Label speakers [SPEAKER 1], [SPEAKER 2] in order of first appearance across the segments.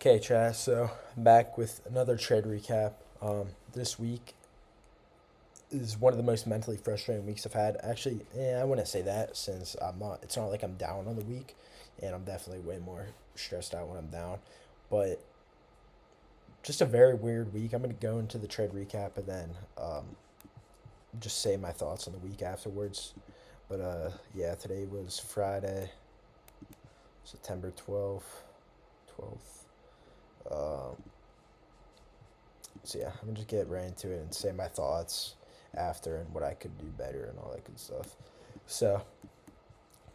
[SPEAKER 1] Okay, Chaz. So I'm back with another trade recap. This week is one of the most mentally frustrating weeks I've had. Actually, I wouldn't say that since I'm not. It's not like I'm down on the week, and I'm definitely way more stressed out when I'm down. But just a very weird week. I'm gonna go into the trade recap and then just say my thoughts on the week afterwards. But yeah, today was Friday, September 12th. Um, So yeah, I'm gonna just get right into it and say my thoughts after and what I could do better and all that good stuff. So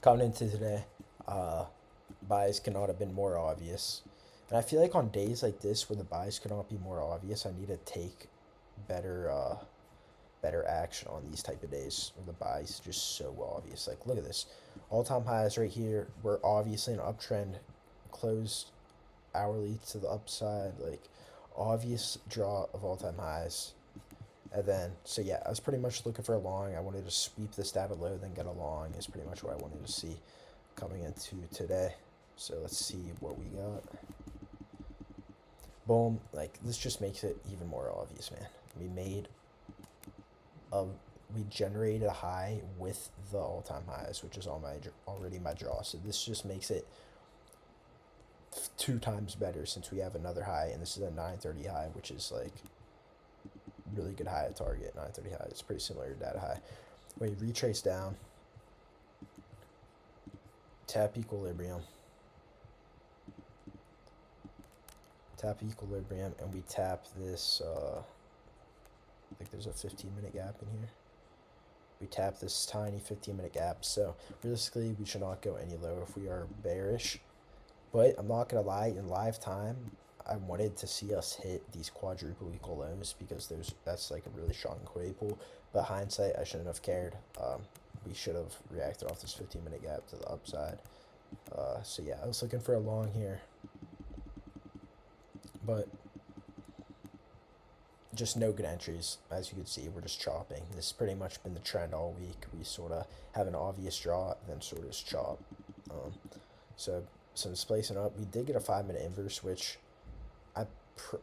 [SPEAKER 1] coming into today, uh, buys cannot have been more obvious, and I feel like on days like this where the buys cannot be more obvious, I need to take better better action on these type of days where the buys just so obvious. Like look at this, all time highs right here. We're obviously an uptrend, closed hourly to the upside, like obvious draw of all time highs. And then, so yeah, I was pretty much looking for a long. I wanted to sweep this data low, then get a long, is pretty much what I wanted to see coming into today. So let's see what we got. Boom. Like, this just makes it even more obvious, man. We made a, we generated a high with the all time highs, which is already my draw. So this just makes it two times better since we have another high, and this is a 930 high, which is like really good high at target. 930 high. It's pretty similar to data high. When you retrace down, tap equilibrium, and we tap this. I think there's a 15-minute gap in here. We tap this tiny 15-minute gap. So realistically, we should not go any lower if we are bearish. But I'm not gonna lie, in live time, I wanted to see us hit these quadruple equal lows because that's like a really strong liquidity pool. But hindsight, I shouldn't have cared. We should have reacted off this 15-minute gap to the upside. So yeah, I was looking for a long here, but just no good entries. As you can see, we're just chopping. This has pretty much been the trend all week. We sort of have an obvious draw, then sort of chop. Um, so since placing up, we did get a 5-minute inverse, which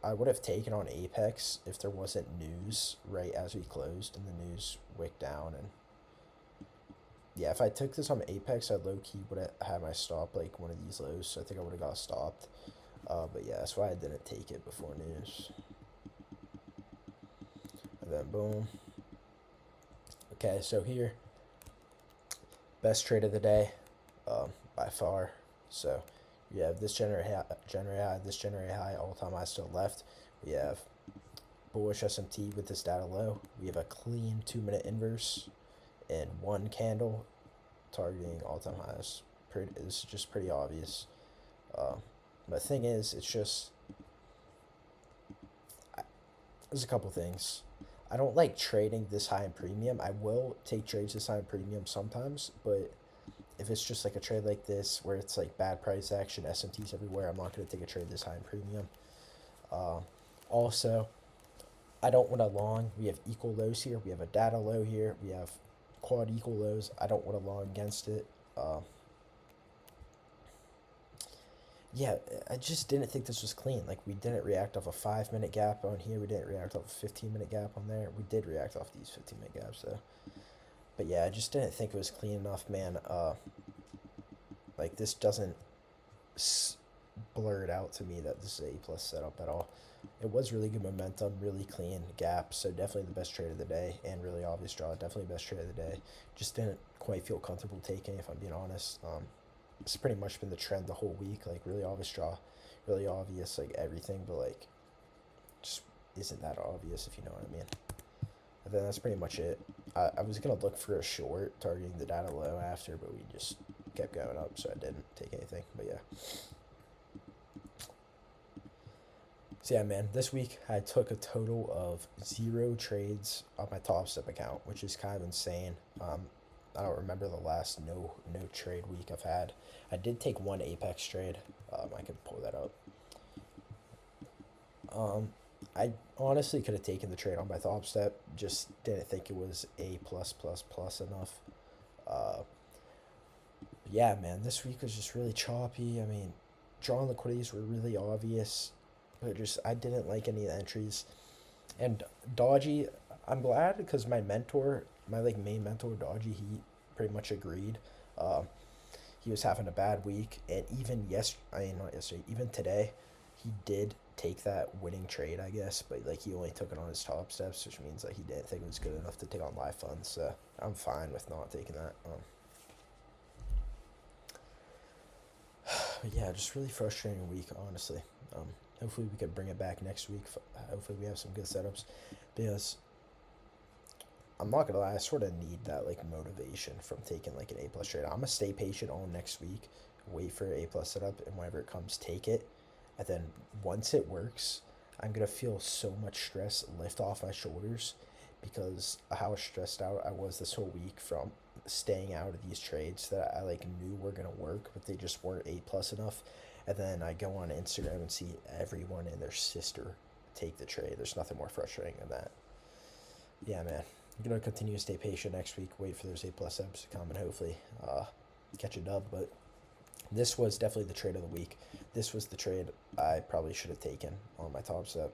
[SPEAKER 1] I would have taken on Apex if there wasn't news right as we closed and the news wicked down. And yeah, if I took this on Apex, I low key would have had my stop like one of these lows. So I think I would have got stopped. But yeah, that's why I didn't take it before news. And then boom. Okay, so here, best trade of the day, by far. So we have this generate high, this generate high, all time high still left. We have bullish SMT with this data low. We have a clean 2-minute inverse and one candle targeting all time highs. This is just pretty obvious. The thing is, it's just there's a couple things. I don't like trading this high in premium. I will take trades this high in premium sometimes, but if it's just like a trade like this where it's like bad price action, SMTs everywhere, I'm not going to take a trade this high in premium. Uh, Also, I don't want a long. We have equal lows here. We have a data low here. We have quad equal lows. I don't want a long against it. Uh, yeah, I just didn't think this was clean. Like, we didn't react off a 5-minute gap on here. We didn't react off a 15-minute gap on there. We did react off these 15-minute gaps, though. But yeah, I just didn't think it was clean enough, man. Like, this doesn't blur it out to me that this is a plus setup at all. It was really good momentum, really clean gap, so definitely the best trade of the day, and really obvious draw. Definitely best trade of the day. Just didn't quite feel comfortable taking, if I'm being honest. It's pretty much been the trend the whole week. Like really obvious draw, really obvious like everything, but like just isn't that obvious if you know what I mean. And then that's pretty much it. I was gonna look for a short targeting the data low after, but we just kept going up, so I didn't take anything. But yeah. So yeah, man, this week I took a total of 0 trades on my Top Step account, which is kind of insane. I don't remember the last no trade week I've had. I did take one Apex trade. I could pull that up. Um, I honestly could have taken the trade on my Top Step. Just didn't think it was a plus enough. Uh, yeah, man, this week was just really choppy. I mean, drawing liquidities were really obvious, but just I didn't like any of the entries. And Dodgy, I'm glad because my mentor, my like main mentor, Dodgy, he pretty much agreed. He was having a bad week, and even I mean not yesterday, even today, he did take that winning trade, I guess, but like he only took it on his top steps, which means that he didn't think it was good enough to take on live funds. So I'm fine with not taking that. But yeah, just really frustrating week, honestly. Hopefully we could bring it back next week. Hopefully we have some good setups, because I'm not gonna lie, I sort of need that like motivation from taking like an A plus trade. I'm gonna stay patient all next week, wait for A plus setup, and whenever it comes, take it. And then once it works, I'm gonna feel so much stress lift off my shoulders, because of how stressed out I was this whole week from staying out of these trades that I like knew were gonna work, but they just weren't A plus enough. And then I go on Instagram and see everyone and their sister take the trade. There's nothing more frustrating than that. Yeah, man. I'm gonna continue to stay patient next week. Wait for those A plus subs to come and hopefully catch a dub. But this was definitely the trade of the week. This was the trade I probably should have taken on my top step.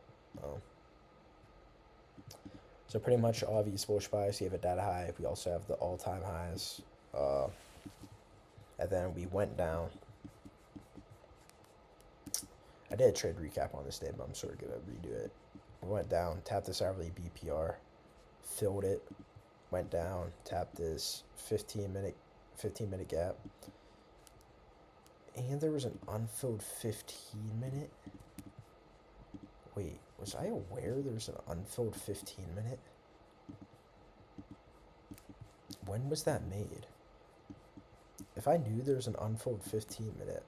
[SPEAKER 1] So pretty much all of these bullish buys, you have a data high. We also have the all-time highs. And then we went down. I did a trade recap on this day, but I'm sort of going to redo it. We went down, tapped this hourly BPR, filled it, went down, tapped this 15-minute gap. And there was an unfilled 15-minute. Wait, was I aware there was an unfilled 15-minute? When was that made? If I knew there was an unfilled 15-minute,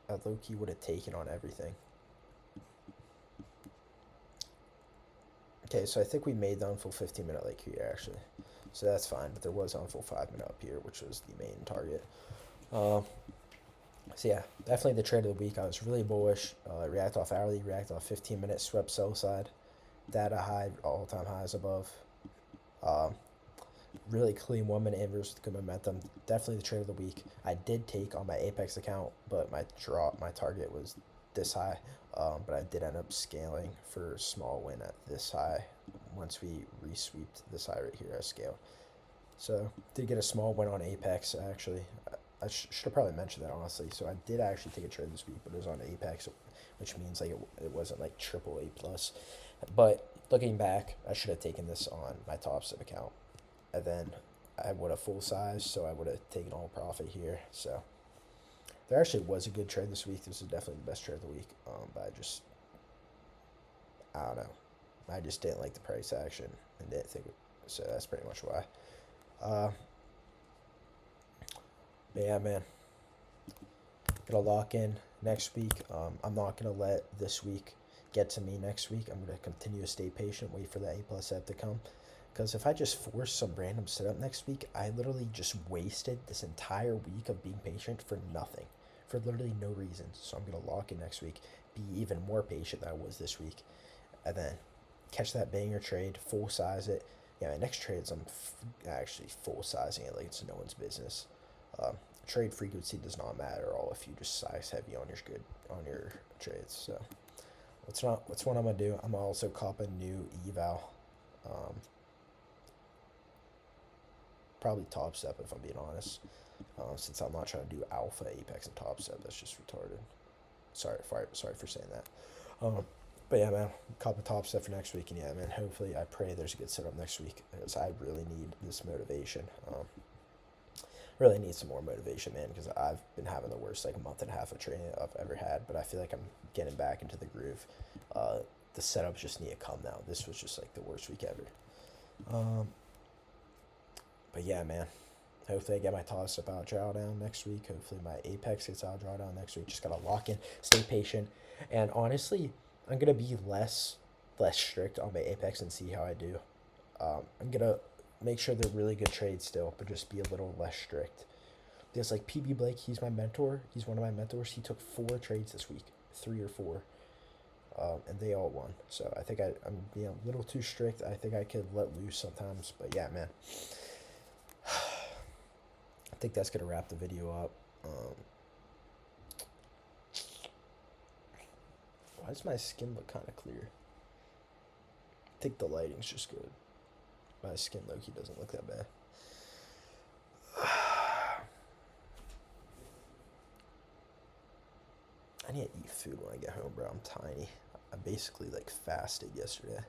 [SPEAKER 1] I low-key would have taken on everything. Okay, so I think we made the unfilled 15-minute like here, actually. So that's fine, but there was unfilled 5-minute up here, which was the main target. So yeah, definitely the trade of the week. I was really bullish. React off hourly, react off 15-minute, swept sell side. Data high, all-time highs above. Really clean 1-minute inverse with good momentum. Definitely the trade of the week. I did take on my Apex account, but my target was this high. But I did end up scaling for a small win at this high. Once we resweeped this high right here, I scaled. So did get a small win on Apex actually. I should have probably mentioned that, honestly. So I did actually take a trade this week, but it was on Apex, which means like it wasn't like triple A plus. But looking back, I should have taken this on my top step account, and then I would have full size, so I would have taken all profit here. So there actually was a good trade this week. This is definitely the best trade of the week. But I don't know. I just didn't like the price action and didn't think it, so that's pretty much why. But yeah, man. Gonna lock in next week. I'm not gonna let this week get to me next week. I'm gonna continue to stay patient, wait for the A plus set to come. Because if I just force some random setup next week, I literally just wasted this entire week of being patient for nothing, for literally no reason. So I'm gonna lock in next week, be even more patient than I was this week, and then catch that banger trade, full size it. Yeah, my next trades I'm actually full sizing it like it's no one's business. Trade frequency does not matter at all if you just size heavy on your trades. So what's what I'm gonna do? I'm gonna also cop a new eval. Probably top step if I'm being honest. Since I'm not trying to do alpha, apex, and top step, that's just retarded. Sorry for saying that. But yeah, man, cop a top step for next week, and yeah, man, hopefully I pray there's a good setup next week, because I really need this motivation. Really need some more motivation, man, because I've been having the worst like month and a half of training I've ever had, but I feel like I'm getting back into the groove. The setups just need to come now. This was just like the worst week ever. But yeah, man, hopefully I get my toss up out drawdown next week. Hopefully my Apex gets out drawdown next week. Just gotta lock in, stay patient, and honestly, I'm gonna be less strict on my Apex and see how I do. I'm gonna make sure they're really good trades still, but just be a little less strict. Because like PB Blake, he's my mentor. He's one of my mentors. He took 4 trades this week, 3 or 4, and they all won. So I think I'm being a little too strict. I think I could let loose sometimes. But yeah, man, I think that's gonna wrap the video up. Why does my skin look kind of clear? I think the lighting's just good. My skin low-key doesn't look that bad. I need to eat food when I get home, bro. I'm tiny. I basically like fasted yesterday.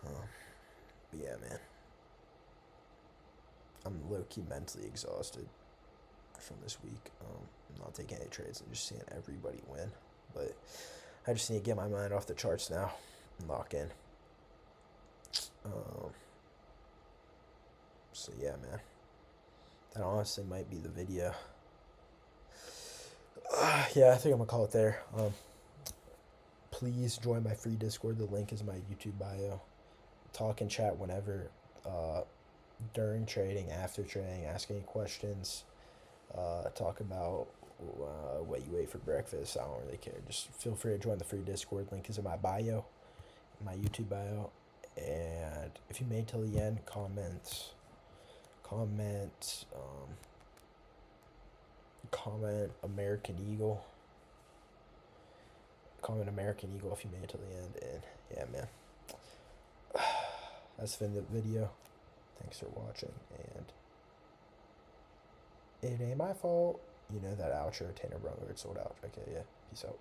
[SPEAKER 1] But yeah, man. I'm low-key mentally exhausted from this week. I'm not taking any trades. I'm just seeing everybody win. But I just need to get my mind off the charts now and lock in. So yeah, man. That honestly might be the video. Yeah, I think I'm gonna call it there. Please join my free Discord. The link is in my YouTube bio. Talk and chat whenever. During trading, after trading, ask any questions. Talk about what you ate for breakfast. I don't really care. Just feel free to join the free Discord. Link is in my bio, my YouTube bio. And if you made till the end, comment, comment American Eagle. Comment American Eagle if you made it till the end. And yeah, man, that's been the video. Thanks for watching, and it ain't my fault. You know that outro, Tanner Brother, it's sold out. Okay, yeah, peace out.